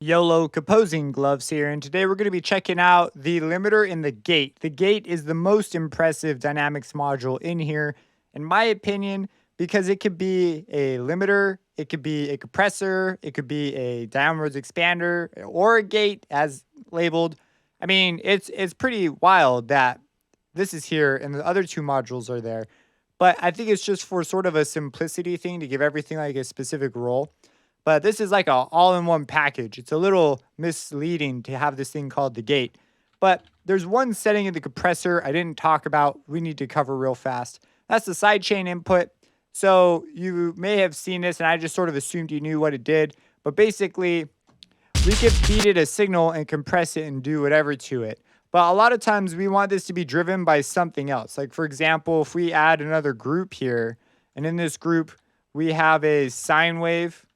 YOLO composing gloves here, and today we're going to be checking out the limiter in the gate. The gate is the most impressive dynamics module in here, in my opinion, because it could be a limiter, it could be a compressor, it could be a downwards expander, or a gate as labeled. I mean, it's pretty wild that this is here and the other two modules are there. But I think it's just for sort of a simplicity thing to give everything like a specific role. But this is like a all-in-one package. It's a little misleading to have this thing called the gate. But there's one setting in the compressor I didn't talk about. We need to cover real fast. That's the sidechain input. So you may have seen this, and I just sort of assumed you knew what it did. But basically, we could feed it a signal and compress it and do whatever to it. But a lot of times we want this to be driven by something else. Like, for example, if we add another group here, and in this group, we have a sine wave.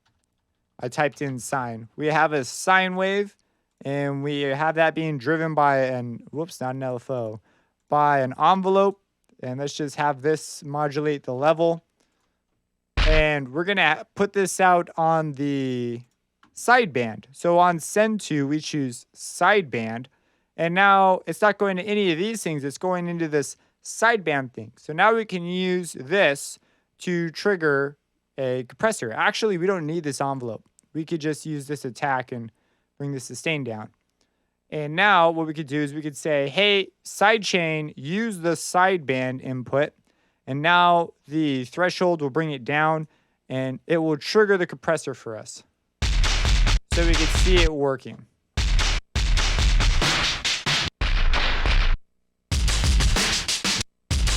I typed in sine. We have a sine wave, and we have that being driven by an, whoops, not an LFO, by an envelope. And let's just have this modulate the level. And we're going to put this out on the sideband. So on send to, we choose sideband. And now it's not going to any of these things. It's going into this sideband thing. So now we can use this to trigger a compressor. Actually, we don't need this envelope. We could just use this attack and bring the sustain down. And now what we could do is we could say, hey, sidechain, use the sideband input. And now the threshold will bring it down and it will trigger the compressor for us. So we can see it working.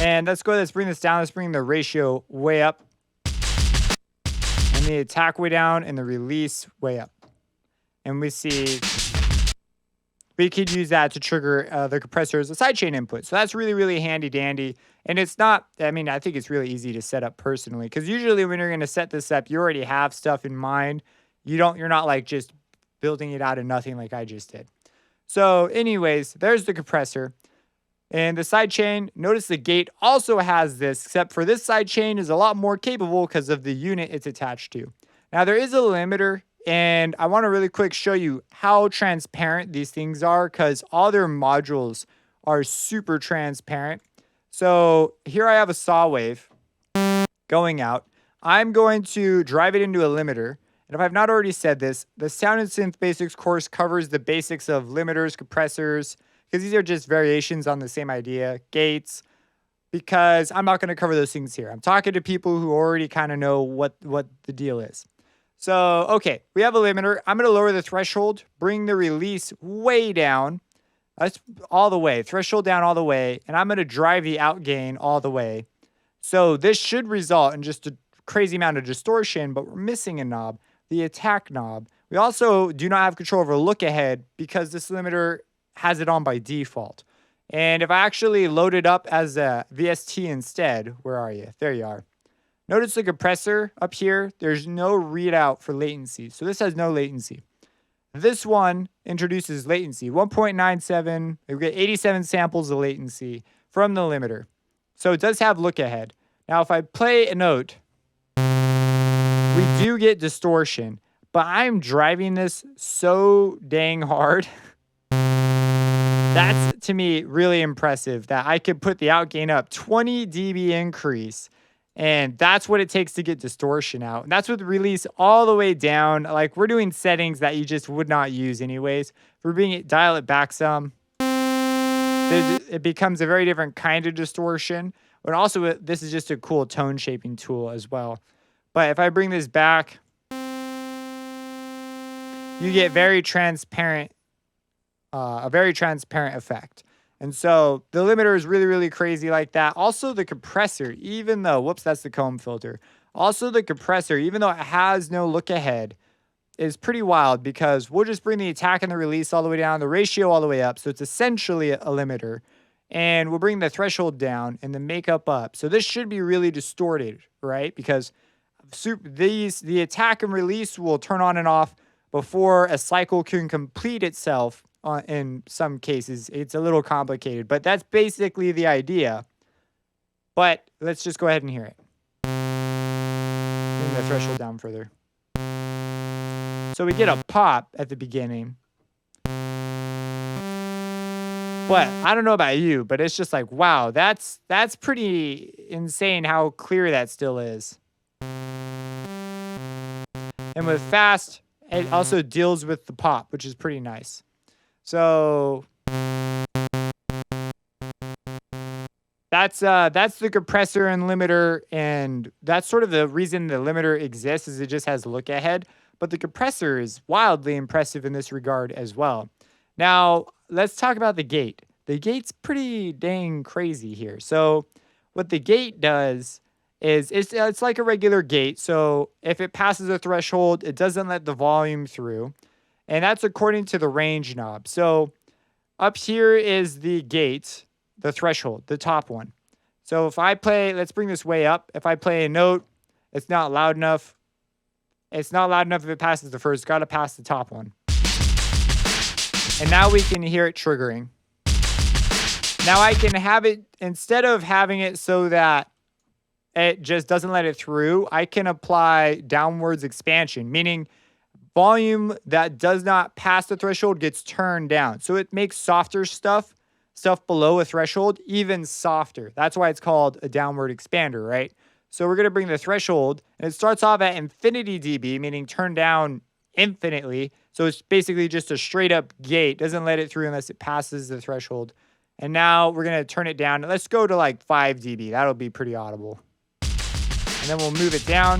And let's bring this down. Let's bring the ratio way up. And the attack way down and the release way up. And we see we could use that to trigger the compressor as a sidechain input. So that's really, really handy dandy. And it's not, I mean, I think it's really easy to set up personally. Because usually when you're going to set this up, you already have stuff in mind. You're not like just building it out of nothing like I just did. So anyways, there's the compressor. And the sidechain, notice the gate also has this, except for this sidechain is a lot more capable because of the unit it's attached to. Now there is a limiter, and I want to really quick show you how transparent these things are because all their modules are super transparent. So here I have a saw wave going out. I'm going to drive it into a limiter. And if I've not already said this, the Sound and Synth Basics course covers the basics of limiters, compressors, because these are just variations on the same idea, gates, because I'm not going to cover those things here. I'm talking to people who already kind of know what the deal is. So, okay, we have a limiter. I'm going to lower the threshold, bring the release way down. That's all the way, threshold down all the way, and I'm going to drive the out gain all the way. So this should result in just a crazy amount of distortion, but we're missing a knob, the attack knob. We also do not have control over look ahead because this limiter has it on by default. And if I actually load it up as a VST instead, where are you? There you are. Notice the compressor up here. There's no readout for latency. So this has no latency. This one introduces latency, 1.97. We get 87 samples of latency from the limiter. So it does have look ahead. Now, if I play a note, we do get distortion, but I'm driving this so dang hard. That's, to me, really impressive that I could put the out gain up 20 dB increase. And that's what it takes to get distortion out. And that's with the release all the way down. Like, we're doing settings that you just would not use anyways. If we're dial it back some, it becomes a very different kind of distortion. But also, this is just a cool tone shaping tool as well. But if I bring this back, you get very transparent, a very transparent effect. And so the limiter is really, really crazy like that. Also the compressor, even though, whoops, that's the comb filter. Also the compressor, even though it has no look ahead, is pretty wild because we'll just bring the attack and the release all the way down, the ratio all the way up. So it's essentially a limiter. And we'll bring the threshold down and the makeup up. So this should be really distorted, right? Because the attack and release will turn on and off before a cycle can complete itself. In some cases, it's a little complicated, but that's basically the idea. But let's just go ahead and hear it. Bring the threshold down further. So we get a pop at the beginning. But I don't know about you, but it's just like, wow, that's pretty insane how clear that still is. And with fast, it also deals with the pop, which is pretty nice. So that's the compressor and limiter, and that's sort of the reason the limiter exists, is it just has look ahead. But the compressor is wildly impressive in this regard as well. Now, let's talk about the gate. The gate's pretty dang crazy here. So what the gate does is it's like a regular gate. So if it passes a threshold, it doesn't let the volume through. And that's according to the range knob. So up here is the gate, the threshold, the top one. So if I play, let's bring this way up. If I play a note, it's not loud enough. It's not loud enough if it passes the first. It's got to pass the top one. And now we can hear it triggering. Now I can have it, instead of having it so that it just doesn't let it through, I can apply downwards expansion, meaning volume that does not pass the threshold gets turned down. So it makes softer stuff below a threshold, even softer. That's why it's called a downward expander, right? So we're going to bring the threshold, and it starts off at infinity dB, meaning turned down infinitely. So it's basically just a straight up gate. Doesn't let it through unless it passes the threshold. And now we're going to turn it down. Let's go to like 5 dB. That'll be pretty audible. And then we'll move it down.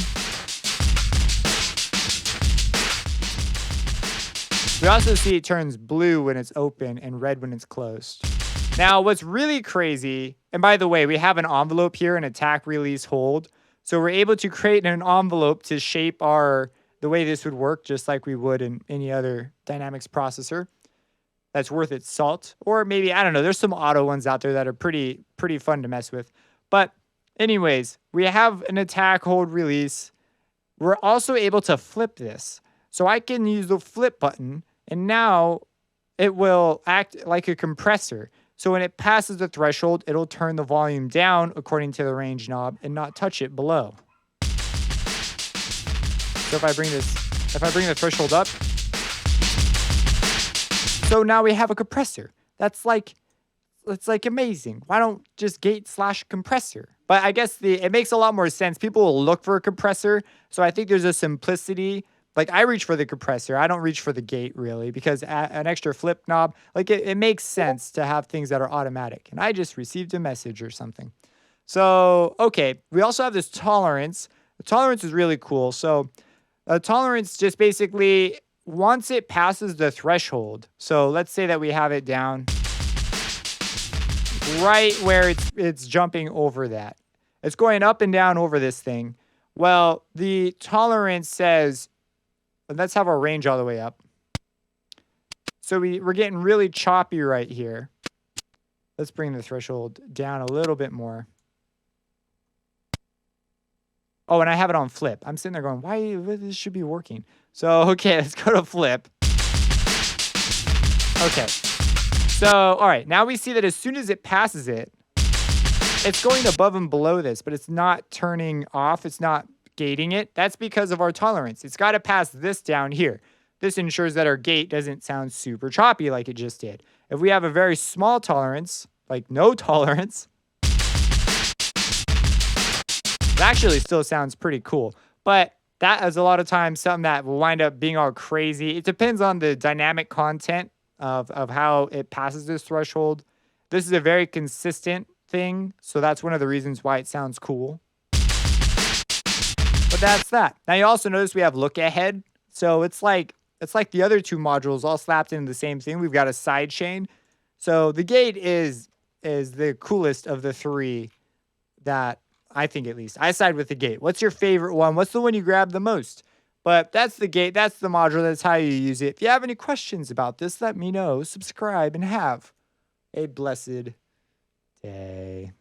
We also see it turns blue when it's open and red when it's closed. Now, what's really crazy, and by the way, we have an envelope here, an attack, release, hold. So we're able to create an envelope to shape the way this would work, just like we would in any other dynamics processor. That's worth its salt. Or maybe, I don't know, there's some auto ones out there that are pretty fun to mess with. But anyways, we have an attack, hold, release. We're also able to flip this. So I can use the flip button, and now it will act like a compressor. So when it passes the threshold, it'll turn the volume down according to the range knob and not touch it below. So if I bring the threshold up, so now we have a compressor. It's like amazing. Why don't just gate/compressor? But I guess it makes a lot more sense. People will look for a compressor. So I think there's a simplicity. Like I reach for the compressor. I don't reach for the gate really, because an extra flip knob, like it makes sense to have things that are automatic. And I just received a message or something. So, okay. We also have this tolerance. The tolerance is really cool. So a tolerance just basically, once it passes the threshold, so let's say that we have it down right where it's jumping over that. It's going up and down over this thing. Well, the tolerance says, let's have our range all the way up. So we're getting really choppy right here. Let's bring the threshold down a little bit more. Oh, and I have it on flip. I'm sitting there going, why? This should be working. So, okay, let's go to flip. Okay. So, all right. Now we see that as soon as it passes it, it's going above and below this, but it's not turning off. It's not gating it. That's because of our tolerance. It's got to pass this down here. This ensures that our gate doesn't sound super choppy like it just did. If we have a very small tolerance, like no tolerance, it actually still sounds pretty cool. But that is a lot of times something that will wind up being all crazy. It depends on the dynamic content of how it passes this threshold. This is a very consistent thing, so that's one of the reasons why it sounds cool. But that's that. Now you also notice we have look ahead. So it's like the other two modules all slapped into the same thing. We've got a sidechain. So the gate is the coolest of the three that I think, at least. I side with the gate. What's your favorite one? What's the one you grab the most? But that's the gate. That's the module. That's how you use it. If you have any questions about this, let me know. Subscribe and have a blessed day.